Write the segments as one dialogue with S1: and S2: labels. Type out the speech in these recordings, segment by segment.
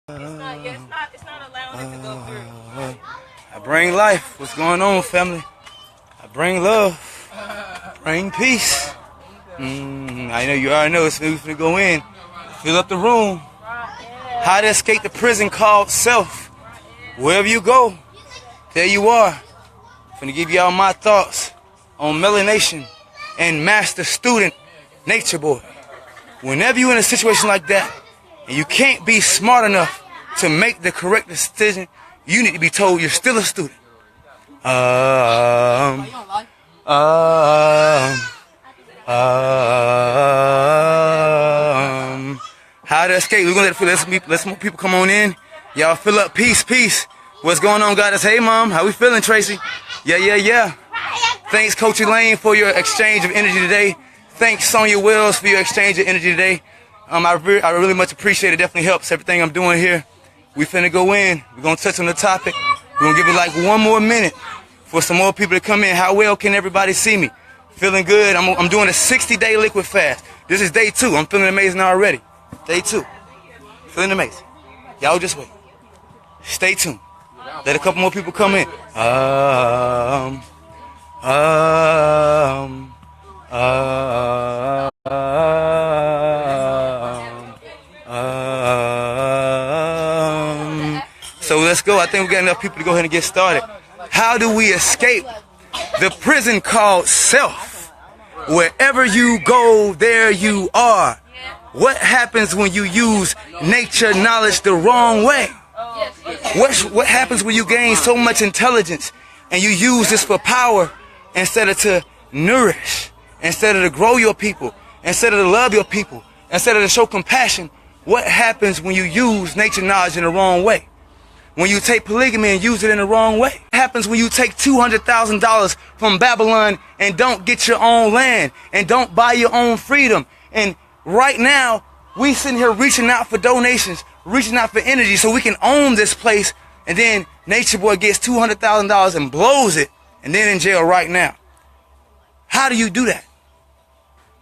S1: It's not allowing it to go through.
S2: I bring life. What's going on, family? I bring love. Bring peace. I know you already know it's finna go in. Fill up the room. How to escape the prison called self. Wherever you go, there you are. Finna give y'all my thoughts on melanation and master student nature boy. Whenever you're in a situation like that and you can't be smart enough to make the correct decision, you need to be told you're still a student. How to escape? We're gonna let some more people come on in. Y'all fill up. Peace, peace. What's going on, Goddess? Hey, Mom. How we feeling, Tracy? Yeah. Thanks, Coach Elaine, for your exchange of energy today. Thanks, Sonia Wells, for your exchange of energy today. I really much appreciate it. Definitely helps everything I'm doing here. We finna go in. We're gonna touch on the topic. We're gonna give it like 1 more minute for some more people to come in. How well can everybody see me? Feeling good. I'm doing a 60-day liquid fast. This is day 2. I'm feeling amazing already. Day 2. Feeling amazing. Y'all just wait. Stay tuned. Let a couple more people come in. So let's go. I think we got enough people to go ahead and get started. How do we escape the prison called self? Wherever you go, there you are. What happens when you use nature knowledge the wrong way? What happens when you gain so much intelligence and you use this for power instead of to nourish, instead of to grow your people, instead of to love your people, instead of to show compassion? What happens when you use nature knowledge in the wrong way? When you take polygamy and use it in the wrong way? What happens when you take $200,000 from Babylon and don't get your own land and don't buy your own freedom? And right now, we sitting here reaching out for donations, reaching out for energy so we can own this place, and then Nature Boy gets $200,000 and blows it, and then in jail right now. How do you do that?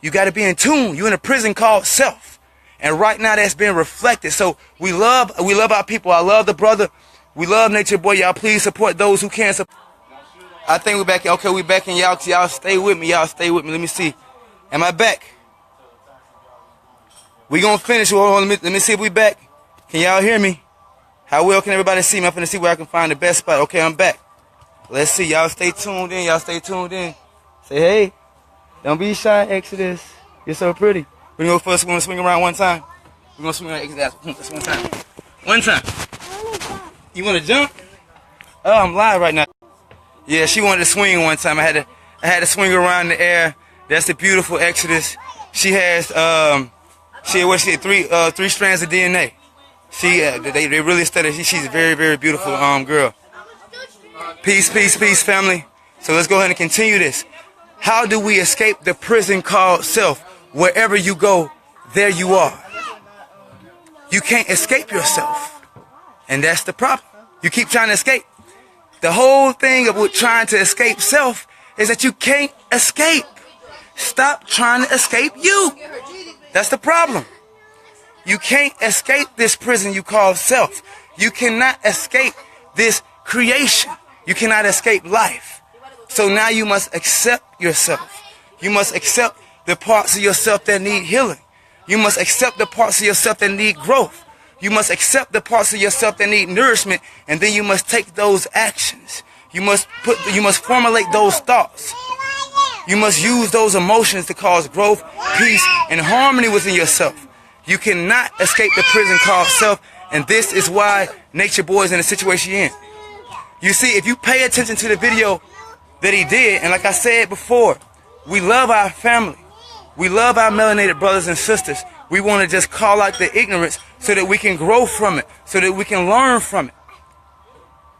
S2: You got to be in tune. You're in a prison called self, and right now that's being reflected. So we love our people. I love the brother. We love Nature Boy. Y'all please support those who can support. I think we're back. Okay, we back in y'all. Y'all stay with me. Y'all stay with me. Let me see. Am I back? We gonna finish. Hold on, let me see if we back. Can y'all hear me? How well can everybody see me? I'm finna see where I can find the best spot. Okay, I'm back. Let's see. Y'all stay tuned in. Y'all stay tuned in. Say hey. Don't be shy, Exodus. You're so pretty. We're gonna go first. We're gonna swing around one time. We're gonna swing around Exodus. Just one time. One time. You wanna jump? Oh, I'm live right now. Yeah, she wanted to swing one time. I had to swing around the air. That's the beautiful Exodus. She has She had three strands of DNA. They really studied. She's a very, very beautiful girl. Peace, peace, peace, family. So let's go ahead and continue this. How do we escape the prison called self? Wherever you go, there you are. You can't escape yourself, and that's the problem. You keep trying to escape. The whole thing about trying to escape self is that you can't escape. Stop trying to escape you. That's the problem. You can't escape this prison you call self. You cannot escape this creation. You cannot escape life. So now you must accept yourself. You must accept the parts of yourself that need healing. You must accept the parts of yourself that need growth. You must accept the parts of yourself that need nourishment, and then you must take those actions. You must formulate those thoughts. You must use those emotions to cause growth, peace, and harmony within yourself. You cannot escape the prison called self, and this is why Nature Boy is in the situation you're in. You see, if you pay attention to the video that he did, and like I said before, we love our family. We love our melanated brothers and sisters. We want to just call out the ignorance so that we can grow from it, so that we can learn from it.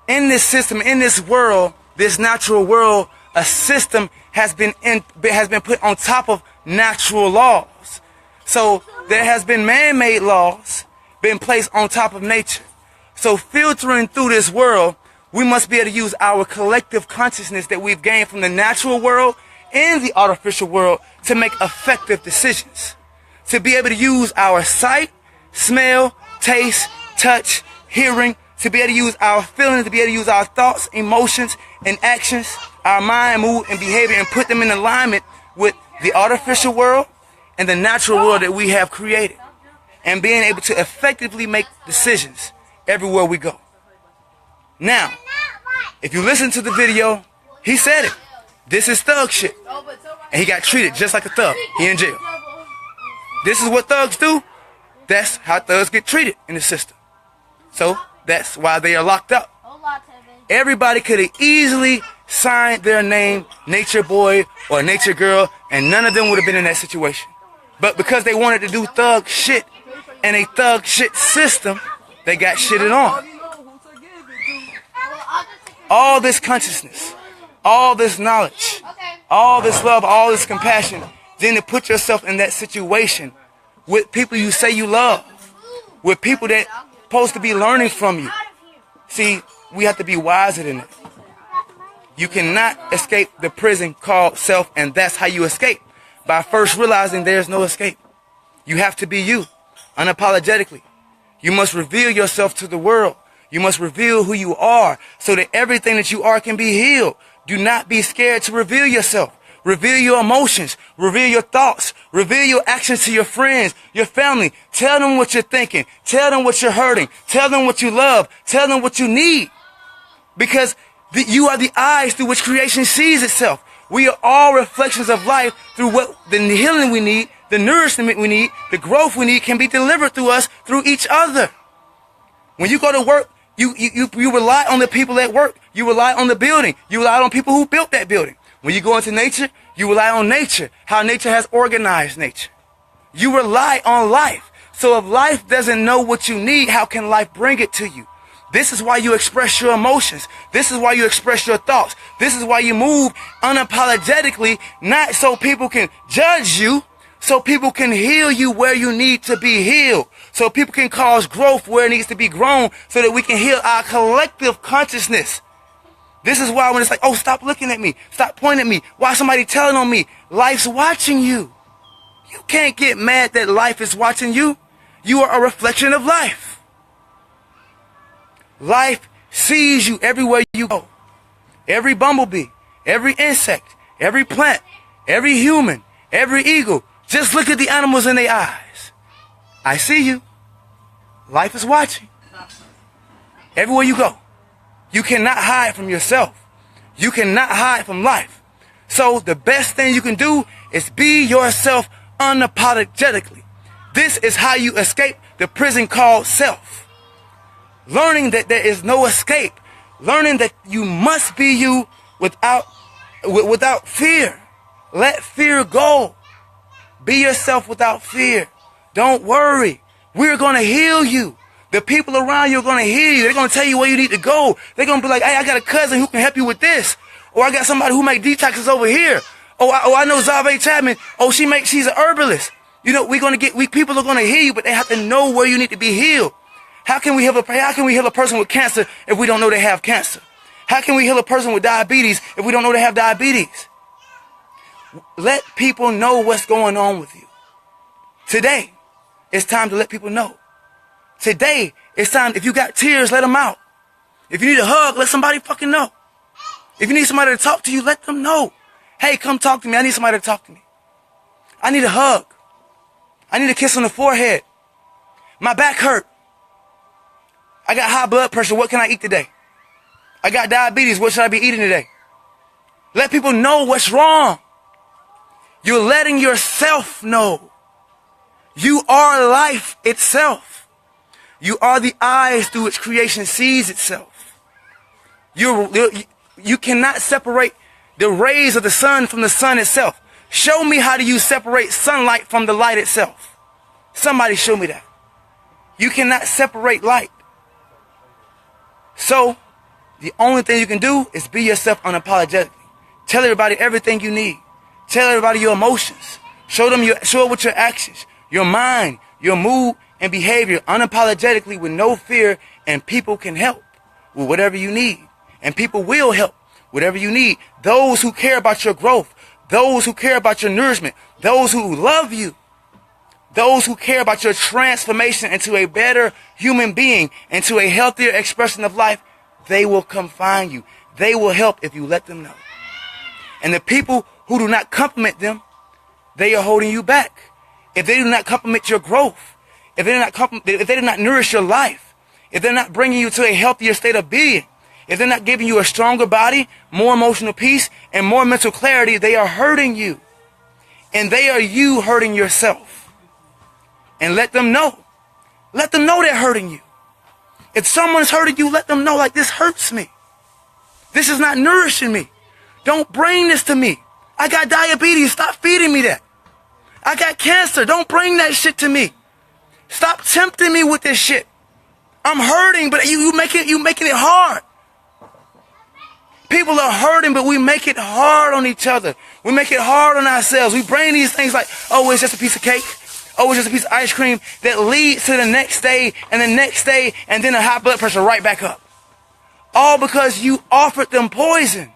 S2: In this system, in this world, this natural world, a system has been put on top of natural laws. So there has been man-made laws been placed on top of nature. So filtering through this world, we must be able to use our collective consciousness that we've gained from the natural world and the artificial world to make effective decisions. To be able to use our sight, smell, taste, touch, hearing, to be able to use our feelings, to be able to use our thoughts, emotions, and actions, our mind, mood, and behavior, and put them in alignment with the artificial world and the natural world that we have created. And being able to effectively make decisions everywhere we go. Now, if you listen to the video, he said it. This is thug shit. And he got treated just like a thug. He in jail. This is what thugs do. That's how thugs get treated in the system. So, that's why they are locked up. Everybody could have easily signed their name, Nature Boy or Nature Girl, and none of them would have been in that situation. But because they wanted to do thug shit in a thug shit system, they got shitted on. All this consciousness, all this knowledge, all this love, all this compassion, then to put yourself in that situation with people you say you love, with people that supposed to be learning from you. See, we have to be wiser than that. You cannot escape the prison called self, and that's how you escape. By first realizing there's no escape. You have to be you, unapologetically. You must reveal yourself to the world. You must reveal who you are so that everything that you are can be healed. Do not be scared to reveal yourself. Reveal your emotions. Reveal your thoughts. Reveal your actions to your friends, your family. Tell them what you're thinking. Tell them what you're hurting. Tell them what you love. Tell them what you need. Because you are the eyes through which creation sees itself. We are all reflections of life through what the healing we need, the nourishment we need, the growth we need can be delivered through us, through each other. When you go to work, you rely on the people at work. You rely on the building. You rely on people who built that building. When you go into nature, you rely on nature, how nature has organized nature. You rely on life. So if life doesn't know what you need, how can life bring it to you? This is why you express your emotions. This is why you express your thoughts. This is why you move unapologetically, not so people can judge you, so people can heal you where you need to be healed, so people can cause growth where it needs to be grown, so that we can heal our collective consciousness. This is why when it's like, oh, stop looking at me, stop pointing at me, why somebody telling on me? Life's watching you. You can't get mad that life is watching you. You are a reflection of life. Life sees you everywhere you go. Every bumblebee, every insect, every plant, every human, every eagle. Just look at the animals in their eyes. I see you. Life is watching. Everywhere you go. You cannot hide from yourself. You cannot hide from life. So the best thing you can do is be yourself unapologetically. This is how you escape the prison called self. Learning that there is no escape. Learning that you must be you without fear. Let fear go. Be yourself without fear. Don't worry. We're going to heal you. The people around you are going to heal you. They're going to tell you where you need to go. They're going to be like, hey, I got a cousin who can help you with this. Or I got somebody who make detoxes over here. I know Zave Chapman. Oh, she's an herbalist. You know, people are going to heal you, but they have to know where you need to be healed. How can we heal a person with cancer if we don't know they have cancer? How can we heal a person with diabetes if we don't know they have diabetes? Let people know what's going on with you. Today, it's time to let people know. Today, it's time, if you got tears, let them out. If you need a hug, let somebody fucking know. If you need somebody to talk to you, let them know. Hey, come talk to me. I need somebody to talk to me. I need a hug. I need a kiss on the forehead. My back hurt. I got high blood pressure. What can I eat today? I got diabetes. What should I be eating today? Let people know what's wrong. You're letting yourself know. You are life itself. You are the eyes through which creation sees itself. You cannot separate the rays of the sun from the sun itself. Show me how do you separate sunlight from the light itself. Somebody show me that. You cannot separate light. So, the only thing you can do is be yourself unapologetically. Tell everybody everything you need. Tell everybody your emotions. Show it with your actions, your mind, your mood, and behavior unapologetically with no fear, and people can help with whatever you need. And people will help whatever you need. Those who care about your growth, those who care about your nourishment, those who love you those who care about your transformation into a better human being, into a healthier expression of life, they will come find you. They will help if you let them know. And the people who do not compliment them, they are holding you back. If they do not compliment your growth, if they do not nourish your life, if they're not bringing you to a healthier state of being, if they're not giving you a stronger body, more emotional peace, and more mental clarity, they are hurting you. And they are you hurting yourself. And let them know. Let them know they're hurting you. If someone's hurting you, let them know, like, this hurts me. This is not nourishing me. Don't bring this to me. I got diabetes. Stop feeding me that. I got cancer. Don't bring that shit to me. Stop tempting me with this shit. I'm hurting, but you making it hard. People are hurting, but we make it hard on each other. We make it hard on ourselves. We bring these things like, oh, it's just a piece of cake. Oh, it's just a piece of ice cream, that leads to the next day and the next day, and then the high blood pressure right back up. All because you offered them poison.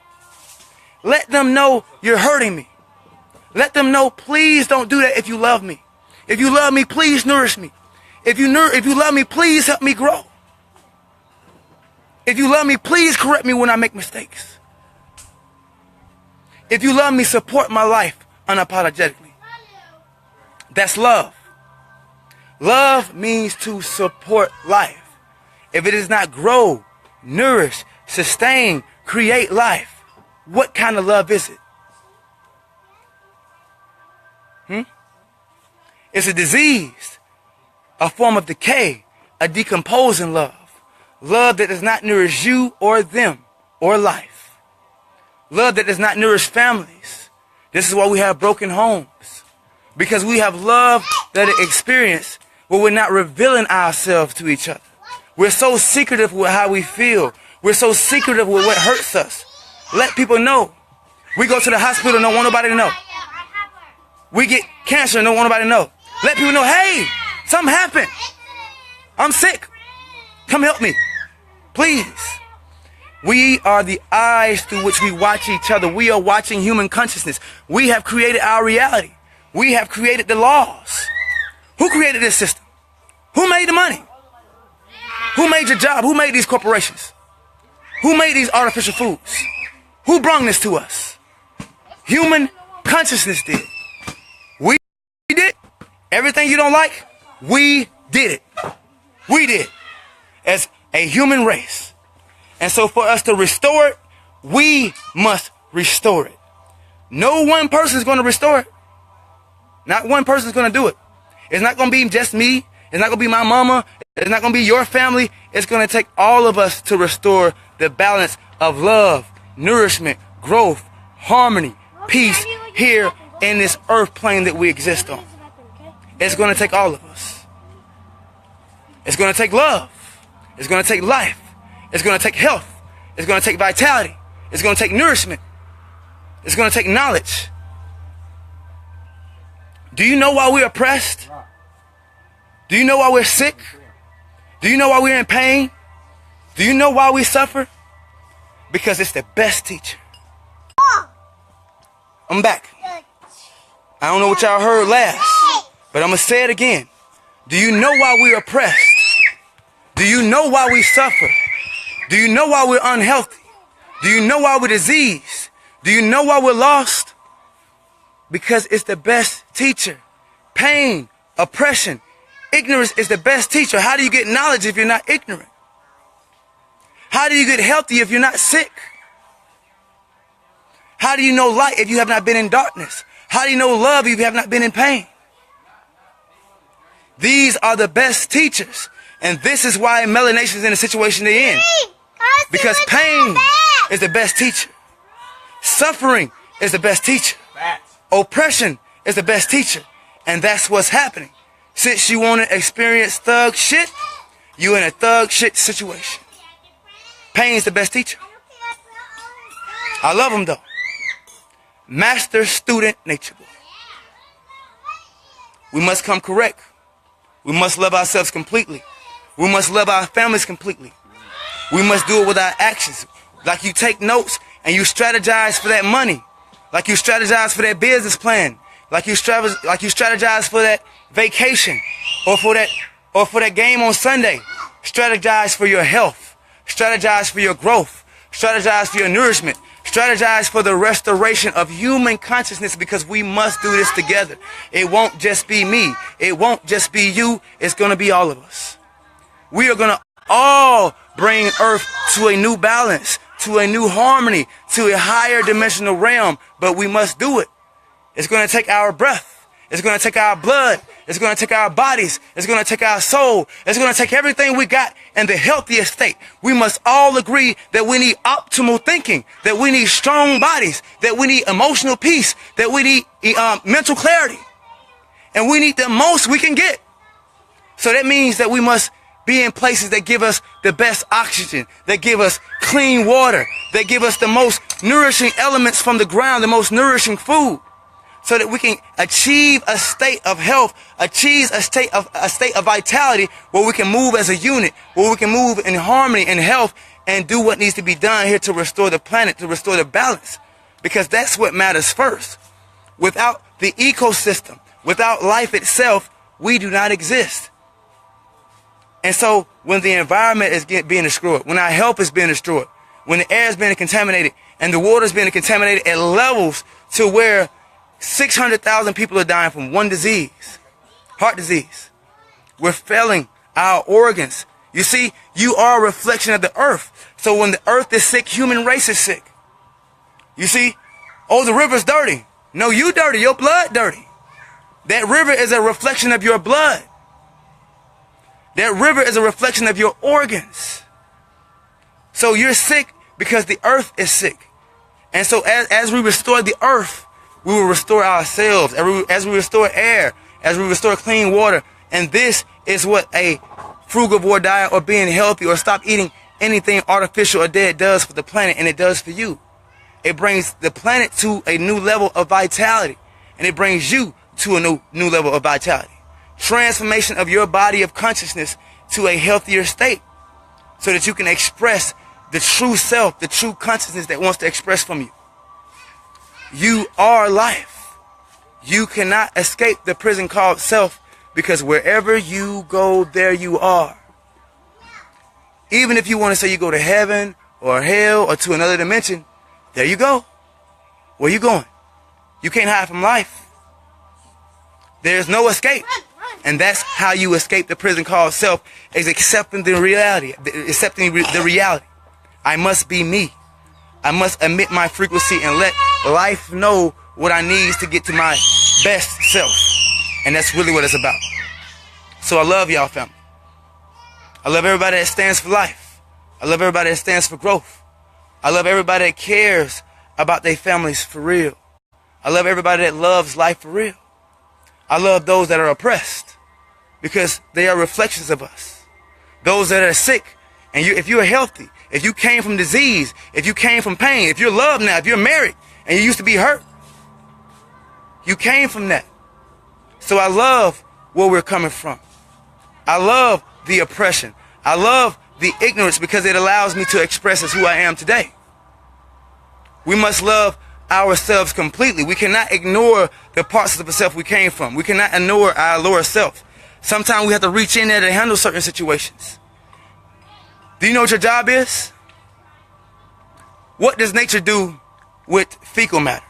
S2: Let them know you're hurting me. Let them know, please don't do that if you love me. If you love me, please nourish me. If you love me, please help me grow. If you love me, please correct me when I make mistakes. If you love me, support my life unapologetically. That's love. Love means to support life. If it does not grow, nourish, sustain, create life, what kind of love is it? It's a disease, a form of decay, a decomposing love. Love that does not nourish you or them or life. Love that does not nourish families. This is why we have broken homes. Because we have love that is experienced, but we're not revealing ourselves to each other. We're so secretive with how we feel. We're so secretive with what hurts us. Let people know. We go to the hospital, don't want nobody to know. We get cancer, don't want nobody to know. Let people know, hey, something happened. I'm sick. Come help me. Please. We are the eyes through which we watch each other. We are watching human consciousness. We have created our reality. We have created the laws. Who created this system? Who made the money? Who made your job? Who made these corporations? Who made these artificial foods? Who brought this to us? Human consciousness did. We did. Everything you don't like, we did it. We did. As a human race. And so for us to restore it, we must restore it. No one person is going to restore it. Not one person is going to do it. It's not going to be just me. It's not going to be my mama. It's not going to be your family. It's going to take all of us to restore the balance of love, nourishment, growth, harmony, peace here in this earth plane that we exist on. It's going to take all of us. It's going to take love. It's going to take life. It's going to take health. It's going to take vitality. It's going to take nourishment. It's going to take knowledge. Do you know why we're oppressed? Do you know why we're sick? Do you know why we're in pain? Do you know why we suffer? Because it's the best teacher. I'm back. I don't know what y'all heard last, but I'm going to say it again. Do you know why we're oppressed? Do you know why we suffer? Do you know why we're unhealthy? Do you know why we're diseased? Do you know why we're lost? Because it's the best teacher. Pain, oppression, ignorance is the best teacher. How do you get knowledge if you're not ignorant? How do you get healthy if you're not sick? How do you know light if you have not been in darkness? How do you know love if you have not been in pain? These are the best teachers. And this is why Melanation is in the situation they're in. Because pain is the best teacher. Suffering is the best teacher. Oppression is the best teacher. And that's what's happening. Since you want to experience thug shit, you're in a thug shit situation. Pain is the best teacher. I love him though. Master, student, nature boy. We must come correct. We must love ourselves completely. We must love our families completely. We must do it with our actions. Like you take notes and you strategize for that money. Like you strategize for that business plan. like you strategize for that vacation or for that game on Sunday. Strategize for your health. Strategize for your growth. Strategize for your nourishment. Strategize for the restoration of human consciousness, because we must do this together. It won't just be me. It won't just be you. It's going to be all of us. We are going to all bring Earth to a new balance, to a new harmony, to a higher dimensional realm, but we must do it. It's going to take our breath. It's going to take our blood. It's going to take our bodies. It's going to take our soul. It's going to take everything we got in the healthiest state. We must all agree that we need optimal thinking, that we need strong bodies, that we need emotional peace, that we need mental clarity. And we need the most we can get. So that means that we must be in places that give us the best oxygen, that give us clean water, that give us the most nourishing elements from the ground, the most nourishing food, so that we can achieve a state of health, achieve a state of vitality, where we can move as a unit, where we can move in harmony and health and do what needs to be done here to restore the planet, to restore the balance. Because that's what matters first. Without the ecosystem, without life itself, we do not exist. And so when the environment is being destroyed, when our health is being destroyed, when the air is being contaminated and the water is being contaminated at levels to where 600,000 people are dying from one disease, heart disease, we're failing our organs. You see, you are a reflection of the earth. So when the earth is sick, human race is sick. You see, oh, the river's dirty. No, you dirty, your blood dirty. That river is a reflection of your blood. That river is a reflection of your organs. So you're sick because the earth is sick. And so as we restore the earth, we will restore ourselves. As we restore air, as we restore clean water. And this is what a frugivore diet, or being healthy, or stop eating anything artificial or dead does for the planet, and it does for you. It brings the planet to a new level of vitality, and it brings you to a new level of vitality. Transformation of your body of consciousness to a healthier state, so that you can express the true self, the true consciousness that wants to express from you. You are life. You cannot escape the prison called self, because wherever you go, there you are. Even if you want to say you go to heaven or hell or to another dimension, there you go. Where you going? You can't hide from life. There's no escape. And that's how you escape the prison called self, is accepting the reality. Accepting the reality. I must be me. I must emit my frequency and let life know what I need to get to my best self. And that's really what it's about. So I love y'all, family. I love everybody that stands for life. I love everybody that stands for growth. I love everybody that cares about their families for real. I love everybody that loves life for real. I love those that are oppressed, because they are reflections of us. Those that are sick, and if you're healthy, if you came from disease, if you came from pain, if you're loved now, if you're married and you used to be hurt, you came from that. So I love where we're coming from. I love the oppression. I love the ignorance, because it allows me to express as who I am today. We must love ourselves completely. We cannot ignore the parts of the self we came from. We cannot ignore our lower self. Sometimes we have to reach in there to handle certain situations. Do you know what your job is? What does nature do with fecal matter?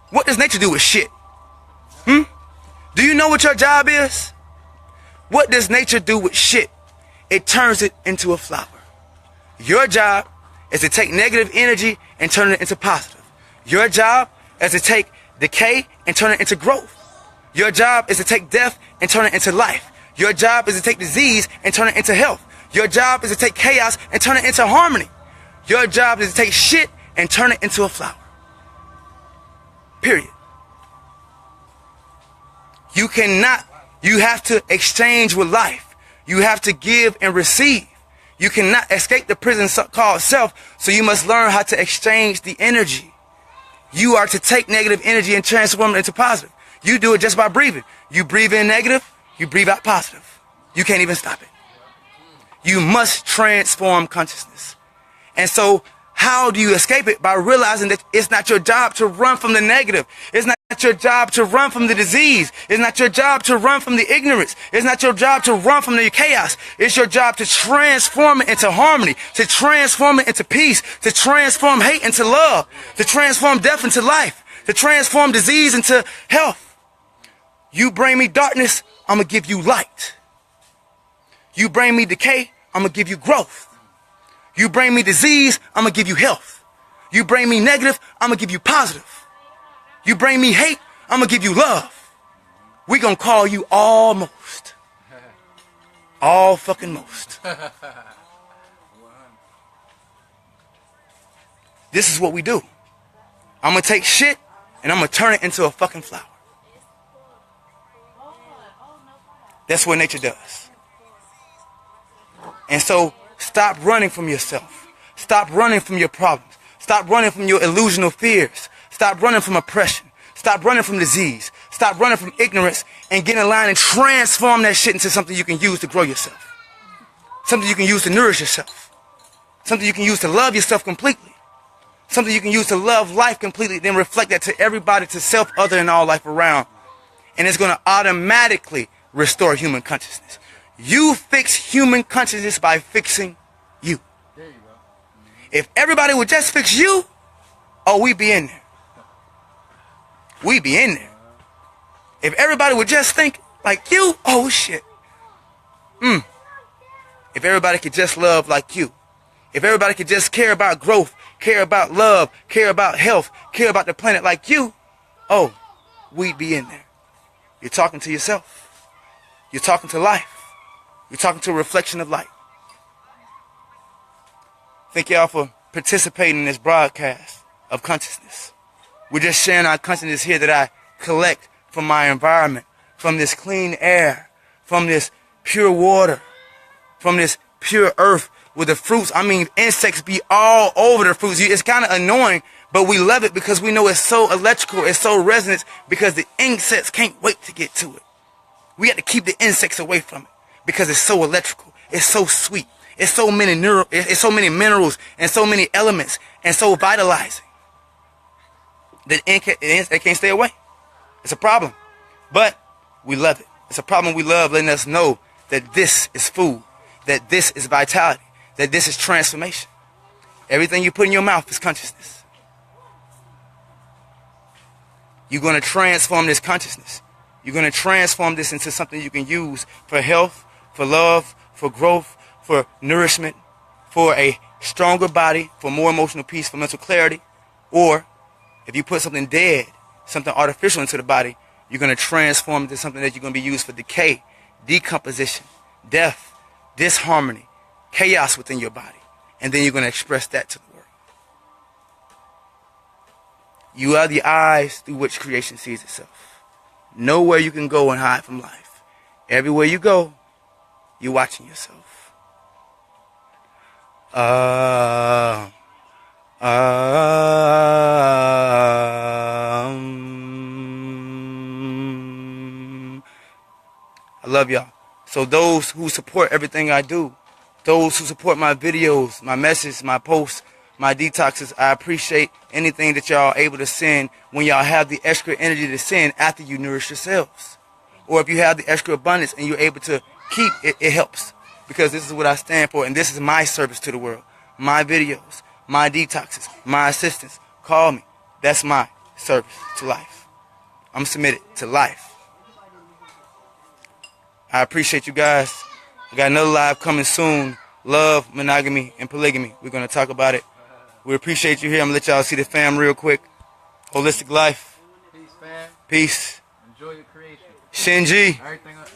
S2: What does nature do with shit? Do you know what your job is? What does nature do with shit? It turns it into a flower. Your job is to take negative energy and turn it into positive. Your job is to take decay and turn it into growth. Your job is to take death and turn it into life. Your job is to take disease and turn it into health. Your job is to take chaos and turn it into harmony. Your job is to take shit and turn it into a flower. Period. You have to exchange with life. You have to give and receive. You cannot escape the prison called self, so you must learn how to exchange the energy. You are to take negative energy and transform it into positive. You do it just by breathing. You breathe in negative, you breathe out positive. You can't even stop it. You must transform consciousness. And so How do you escape it? By realizing that it's not your job to run from the negative. It's not your job to run from the disease. It's not your job to run from the ignorance. It's not your job to run from the chaos. It's your job to transform it into harmony, to transform it into peace, to transform hate into love, to transform death into life, to transform disease into health. You bring me darkness, I'm going to give you light. You bring me decay, I'm going to give you growth. You bring me disease, I'm going to give you health. You bring me negative, I'm going to give you positive. You bring me hate, I'm going to give you love. We're going to call you almost. All fucking most. This is what we do. I'm going to take shit and I'm going to turn it into a fucking flower. That's what nature does. And so, stop running from yourself. Stop running from your problems. Stop running from your illusional fears. Stop running from oppression. Stop running from disease. Stop running from ignorance and get in line and transform that shit into something you can use to grow yourself. Something you can use to nourish yourself. Something you can use to love yourself completely. Something you can use to love life completely, then reflect that to everybody, to self, other, and all life around. And it's going to automatically restore human consciousness. You fix human consciousness by fixing you. There you go. If everybody would just fix you, oh, we'd be in there. We'd be in there. If everybody would just think like you, oh shit. If everybody could just love like you. If everybody could just care about growth, care about love, care about health, care about the planet like you, oh, we'd be in there. You're talking to yourself. You're talking to life. You're talking to a reflection of light. Thank y'all for participating in this broadcast of consciousness. We're just sharing our consciousness here that I collect from my environment, from this clean air, from this pure water, from this pure earth with the fruits. I mean, insects be all over the fruits. It's kind of annoying, but we love it because we know it's so electrical, it's so resonant, because the insects can't wait to get to it. We have to keep the insects away from it because it's so electrical, it's so sweet, it's so many minerals and so many elements and so vitalizing that it can't stay away. It's a problem, but we love it. It's a problem we love, letting us know that this is food, that this is vitality, that this is transformation. Everything you put in your mouth is consciousness. You're going to transform this consciousness. You're going to transform this into something you can use for health, for love, for growth, for nourishment, for a stronger body, for more emotional peace, for mental clarity. Or if you put something dead, something artificial into the body, you're going to transform it into something that you're going to be used for decay, decomposition, death, disharmony, chaos within your body. And then you're going to express that to the world. You are the eyes through which creation sees itself. Nowhere you can go and hide from life. Everywhere you go, you're watching yourself. I love y'all. So those who support everything I do, those who support my videos, my messages, my posts, my detoxes, I appreciate anything that y'all are able to send when y'all have the extra energy to send after you nourish yourselves. Or if you have the extra abundance and you're able to keep it, it helps. Because this is what I stand for, and this is my service to the world. My videos, my detoxes, my assistance. Call me. That's my service to life. I'm submitted to life. I appreciate you guys. I got another live coming soon. Love, monogamy, and polygamy. We're going to talk about it. We appreciate you here. I'm going to let y'all see the fam real quick. Holistic life.
S3: Peace, fam.
S2: Peace.
S3: Enjoy your creation.
S2: Shinji.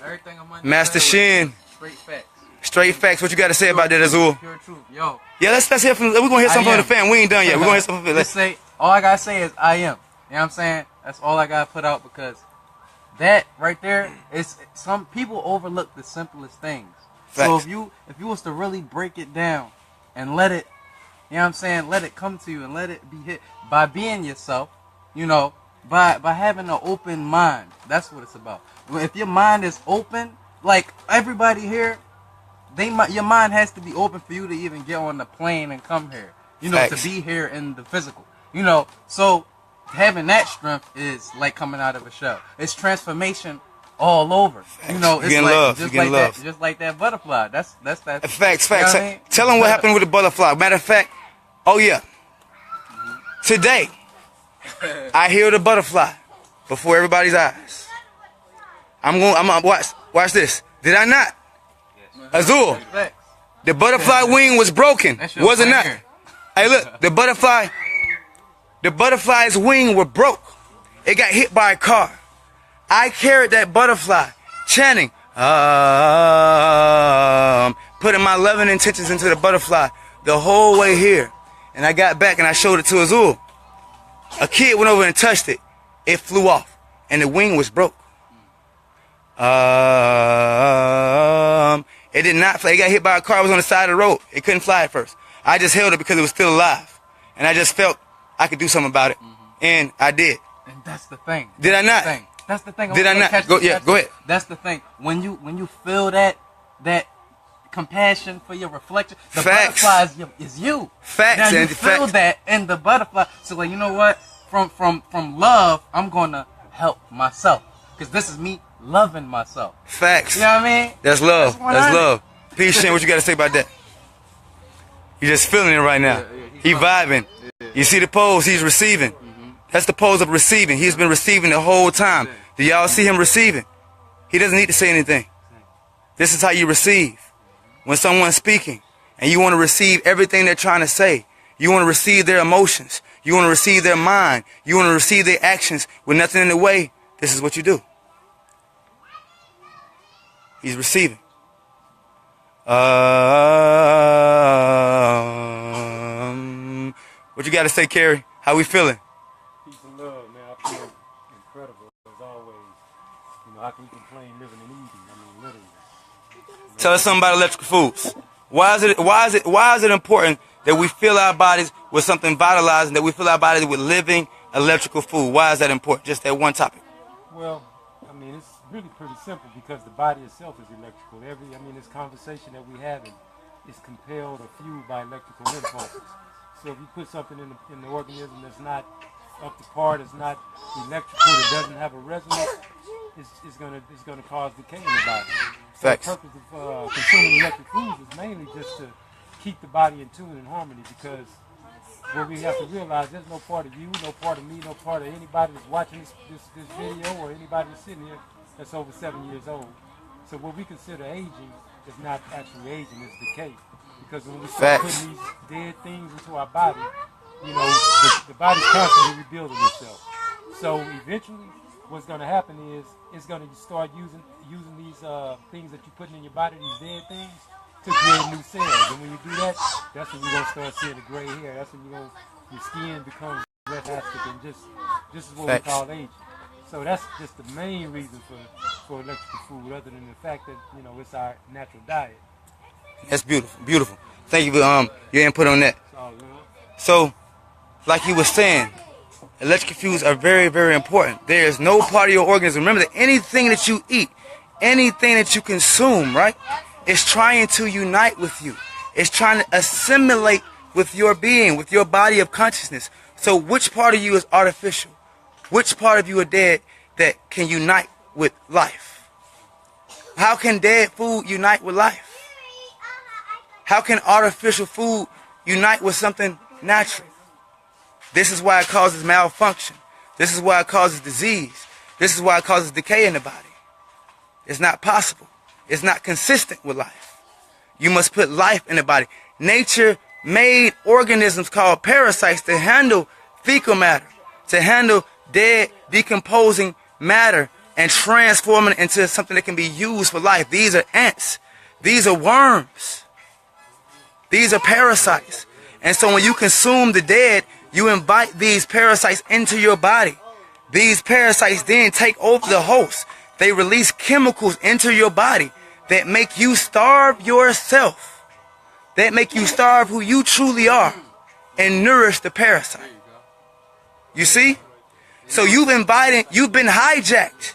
S3: Everything I'm on.
S2: Master Shin.
S3: Straight facts.
S2: Straight facts. What you got to say about that, Azul?
S3: Pure truth. Yo.
S2: Yeah, let's hear from. We're going to hear something from the fam. We ain't done yet. We're going to hear something from the
S3: say, all I got to say is I am. You know what I'm saying? That's all I got to put out, because that right there is, some people overlook the simplest things.
S2: Facts.
S3: So if you was to really break it down and let it, you know what I'm saying, let it come to you and let it be hit by being yourself, you know, by having an open mind. That's what it's about. If your mind is open, like everybody here, your mind has to be open for you to even get on the plane and come here. You know,
S2: Facts.
S3: to be here in the physical. You know, so having that strength is like coming out of a shell. It's transformation all over. You know, it's
S2: getting
S3: like
S2: love.
S3: just
S2: You're
S3: like
S2: getting
S3: that,
S2: love.
S3: just like that butterfly. That's that.
S2: Facts.
S3: You know what I mean?
S2: Tell them what happened with the butterfly. Matter of fact, oh yeah. Today, I healed a butterfly before everybody's eyes. I'm gonna watch this. Did I not? Azul.
S3: Facts.
S2: The butterfly wing was broken.
S3: That's your
S2: Was it not?
S3: banger.
S2: Hey, look, the butterfly's wing were broke. It got hit by a car. I carried that butterfly, chanting, putting my loving intentions into the butterfly the whole way here. And I got back and I showed it to Azul. A kid went over and touched it. It flew off, and the wing was broke. It did not fly. It got hit by a car. It was on the side of the road. It couldn't fly at first. I just held it because it was still alive. And I just felt I could do something about it. And I did.
S3: And that's the thing.
S2: Did I not?
S3: That's the thing.
S2: Did I not? Go ahead.
S3: That's the thing. When you feel that compassion for your reflection, the
S2: Facts.
S3: butterfly is you.
S2: Facts.
S3: Now you
S2: And
S3: feel
S2: facts.
S3: that in the butterfly. So like, you know what? From love, I'm gonna help myself because this is me loving myself.
S2: Facts.
S3: You know what I mean?
S2: That's love.
S3: That's 100.
S2: That's love. Peace, Shin, what you got to say about that? You're just feeling it right now. He vibing. You see the pose? He's receiving. That's the pose of receiving. He's been receiving the whole time. Do y'all see him receiving? He doesn't need to say anything. This is how you receive. When someone's speaking and you want to receive everything they're trying to say, you want to receive their emotions, you want to receive their mind, you want to receive their actions with nothing in the way, this is what you do. He's receiving. What you got to say, Carrie? How we feeling?
S4: Peace and love, man. I feel incredible as always. You know, how can you complain living and eating? I mean, literally.
S2: Tell us something about electrical foods. Why is it important that we fill our bodies with something vitalizing, that we fill our bodies with living electrical food? Why is that important? Just that one topic.
S4: Well, I mean, it's really pretty simple because the body itself is electrical. This conversation that we're having is compelled or fueled by electrical impulses. So if you put something in the organism that's not up to par, that's not electrical, that doesn't have a resonance, it's gonna cause decay in the body.
S2: Facts.
S4: The purpose of consuming electric foods is mainly just to keep the body in tune and harmony, because what we have to realize, there's no part of you, no part of me, no part of anybody that's watching this video or anybody that's sitting here that's over 7 years old. So what we consider aging is not actually aging, it's decay. Because when we start
S2: Facts.
S4: putting these dead things into our body, you know, the body's constantly rebuilding itself. So eventually, what's going to happen is it's going to start using these things that you're putting in your body, these dead things, to create new cells. And when you do that, that's when you're going to start seeing the gray hair. That's when your skin becomes less elastic, and just is what
S2: Facts.
S4: we call aging. So that's just the main reason for electrical food, other than the fact that, you know, it's our natural diet.
S2: That's beautiful. Beautiful. Thank you for your input on that. So, like you were saying, electrical foods are very, very important. There is no part of your organism. Remember that anything that you eat, anything that you consume, right, is trying to unite with you. It's trying to assimilate with your being, with your body of consciousness. So which part of you is artificial? Which part of you are dead that can unite with life? How can dead food unite with life? How can artificial food unite with something natural? This is why it causes malfunction. This is why it causes disease. This is why it causes decay in the body. It's not possible. It's not consistent with life. You must put life in the body. Nature made organisms called parasites to handle fecal matter, to handle dead, decomposing matter and transform it into something that can be used for life. These are ants. These are worms. These are parasites. And so when you consume the dead, you invite these parasites into your body. These parasites then take over the host. They release chemicals into your body that make you starve yourself, that make you starve who you truly are, and nourish the parasite. You see? So you've been hijacked.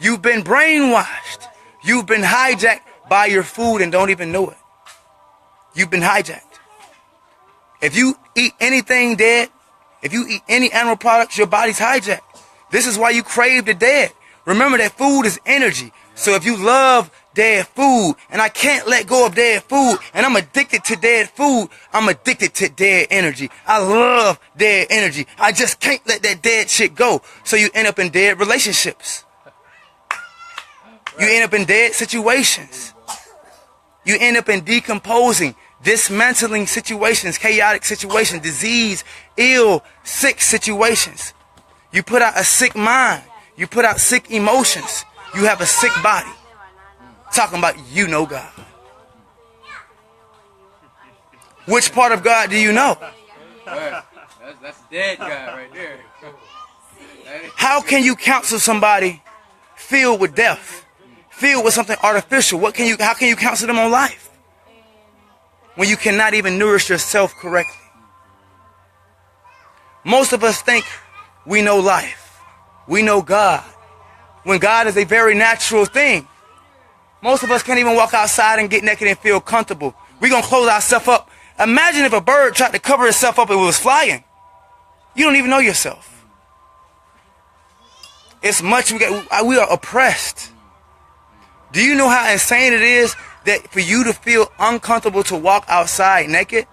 S2: You've been brainwashed. You've been hijacked by your food and don't even know it. You've been hijacked. If you eat anything dead, if you eat any animal products, your body's hijacked. This is why you crave the dead. Remember that food is energy. So if you love dead food, and I can't let go of dead food, and I'm addicted to dead food, I'm addicted to dead energy. I love dead energy. I just can't let that dead shit go. So you end up in dead relationships. You end up in dead situations. You end up in decomposing, dismantling situations, chaotic situations, disease, ill, sick situations. You put out a sick mind. You put out sick emotions. You have a sick body. Talking about you know God. Which part of God do you know?
S3: That's dead God right there.
S2: How can you counsel somebody filled with death? Filled with something artificial? How can you counsel them on life? When you cannot even nourish yourself correctly. Most of us think we know life. We know God. When God is a very natural thing. Most of us can't even walk outside and get naked and feel comfortable. We're going to close ourselves up. Imagine if a bird tried to cover itself up and it was flying. You don't even know yourself. It's much, we are oppressed. Do you know how insane it is that for you to feel uncomfortable to walk outside naked?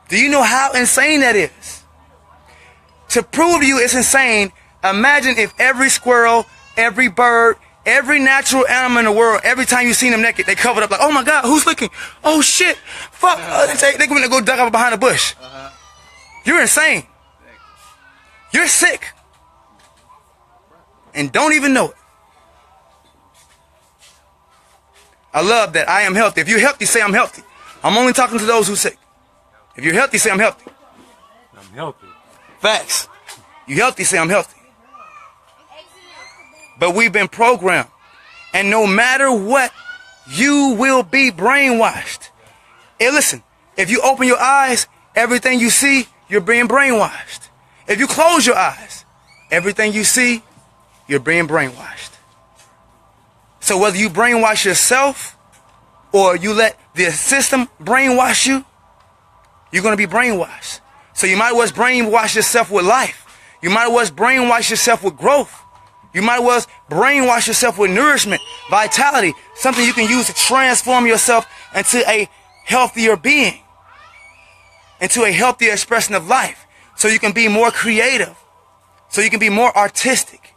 S2: Do you know how insane that is? To prove to you it's insane, imagine if every squirrel, every bird, every natural animal in the world, every time you see them naked, they covered up like, oh my God, who's looking? Oh shit, fuck. They going to go duck up behind a bush. You're insane. You're sick. And don't even know it. I love that. I am healthy. If you're healthy, say I'm healthy. I'm only talking to those who sick. If you're healthy, say I'm healthy.
S4: I'm healthy.
S2: Facts. You healthy, say I'm healthy. But we've been programmed. And no matter what, you will be brainwashed. Hey, listen, if you open your eyes, everything you see, you're being brainwashed. If you close your eyes, everything you see, you're being brainwashed. So whether you brainwash yourself or you let the system brainwash you, you're going to be brainwashed. So you might as well brainwash yourself with life. You might as well brainwash yourself with growth. You might as well brainwash yourself with nourishment, vitality, something you can use to transform yourself into a healthier being, into a healthier expression of life, so you can be more creative, so you can be more artistic,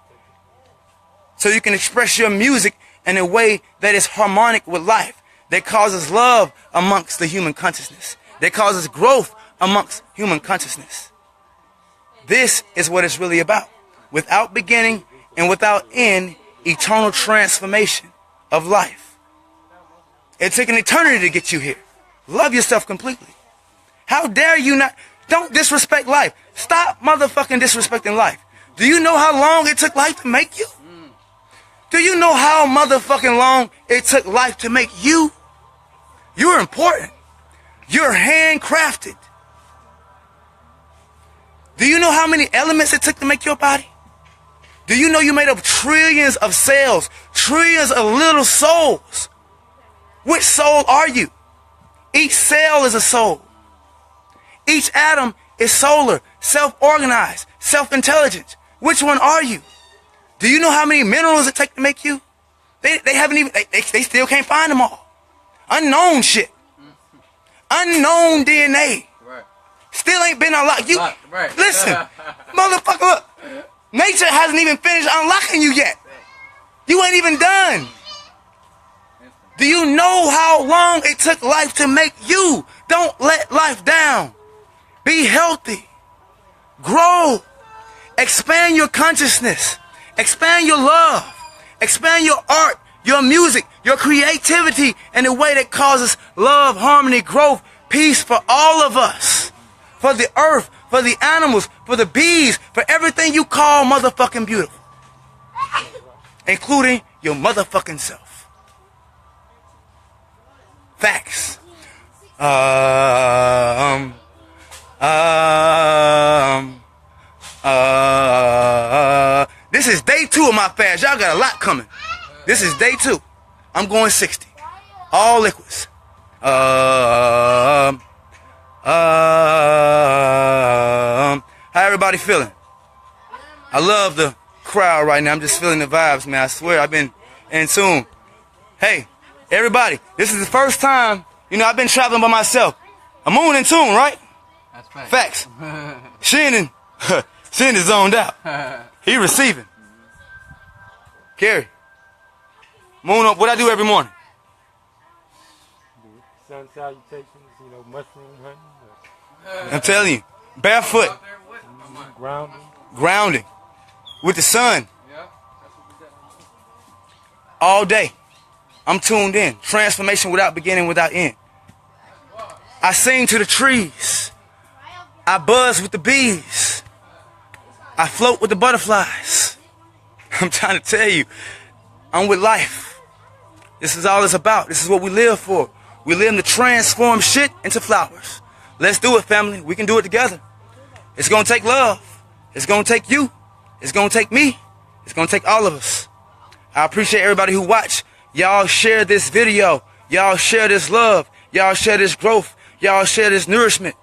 S2: so you can express your music in a way that is harmonic with life, that causes love amongst the human consciousness, that causes growth amongst human consciousness. This is what it's really about. Without beginning and without end, eternal transformation of life. It took an eternity to get you here. Love yourself completely. How dare you not? Don't disrespect life. Stop motherfucking disrespecting life. Do you know how long it took life to make you? Do you know how motherfucking long it took life to make you? You're important. You're handcrafted. Do you know how many elements it took to make your body? Do you know you're made of trillions of cells, trillions of little souls? Which soul are you? Each cell is a soul. Each atom is solar, self-organized, self-intelligent. Which one are you? Do you know how many minerals it takes to make you? They haven't even, they still can't find them all. Unknown shit. Unknown DNA.
S3: Right.
S2: Still ain't been unlocked. You,
S3: right.
S2: Listen, motherfucker, look. Nature hasn't even finished unlocking you yet. You ain't even done. Do you know how long it took life to make you? Don't let life down. Be healthy. Grow. Expand your consciousness. Expand your love. Expand your art, your music, your creativity in a way that causes love, harmony, growth, peace for all of us. For the earth, for the animals, for the bees, for everything you call motherfucking beautiful. Including your motherfucking self. Facts. This is day 2 of my fast. Y'all got a lot coming. This is day 2. I'm going 60. All liquids. How everybody feeling? I love the crowd right now. I'm just feeling the vibes, man. I swear I've been in tune. Hey, everybody, this is the first time, you know, I've been traveling by myself. Amun in tune, right?
S3: That's facts.
S2: Facts. Shannon is zoned out. He receiving. Carrie. Moon up. What I do every morning?
S4: Sun salutations, you know, mushroom hunting.
S2: I'm telling you. Barefoot.
S4: Grounding.
S2: Grounding. With the sun.
S3: Yeah.
S2: All day. I'm tuned in. Transformation without beginning, without end. I sing to the trees. I buzz with the bees. I float with the butterflies. I'm trying to tell you, I'm with life. This is all it's about. This is what we live for. We live to transform shit into flowers. Let's do it, family. We can do it together. It's going to take love. It's going to take you. It's going to take me. It's going to take all of us. I appreciate everybody who watched. Y'all share this video. Y'all share this love. Y'all share this growth. Y'all share this nourishment.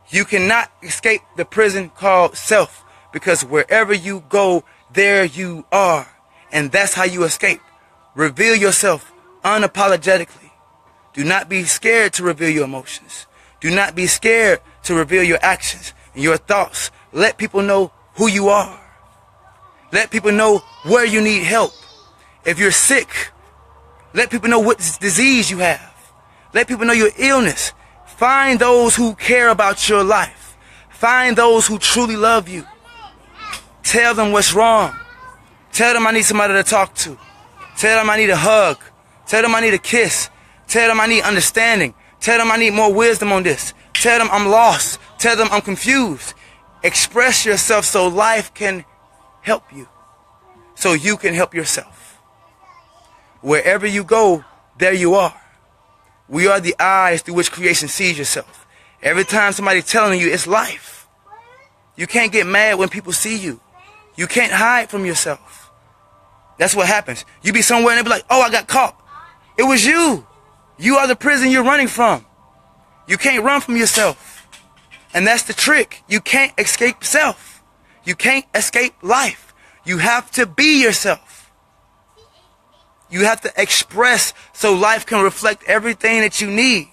S2: You cannot escape the prison called self, because wherever you go, there you are. And that's how you escape. Reveal yourself unapologetically. Do not be scared to reveal your emotions. Do not be scared to reveal your actions and your thoughts. Let people know who you are. Let people know where you need help. If you're sick, let people know what disease you have. Let people know your illness. Find those who care about your life. Find those who truly love you. Tell them what's wrong. Tell them I need somebody to talk to. Tell them I need a hug. Tell them I need a kiss. Tell them I need understanding. Tell them I need more wisdom on this. Tell them I'm lost. Tell them I'm confused. Express yourself so life can help you. So you can help yourself. Wherever you go, there you are. We are the eyes through which creation sees yourself. Every time somebody's telling you it's life, you can't get mad when people see you. You can't hide from yourself. That's what happens. You be somewhere and they be like, oh, I got caught. It was you. You are the prison you're running from. You can't run from yourself. And that's the trick. You can't escape self. You can't escape life. You have to be yourself. You have to express so life can reflect everything that you need.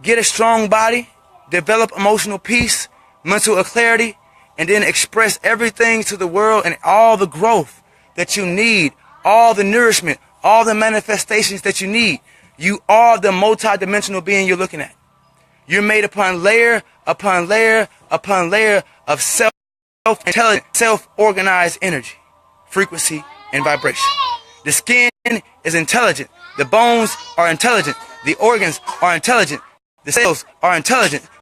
S2: Get a strong body, develop emotional peace, mental clarity, and then express everything to the world and all the growth that you need, all the nourishment, all the manifestations that you need. You are the multi-dimensional being you're looking at. You're made upon layer upon layer upon layer of self-intelligent, self-organized energy, frequency, and vibration. The skin is intelligent. The bones are intelligent. The organs are intelligent. The cells are intelligent.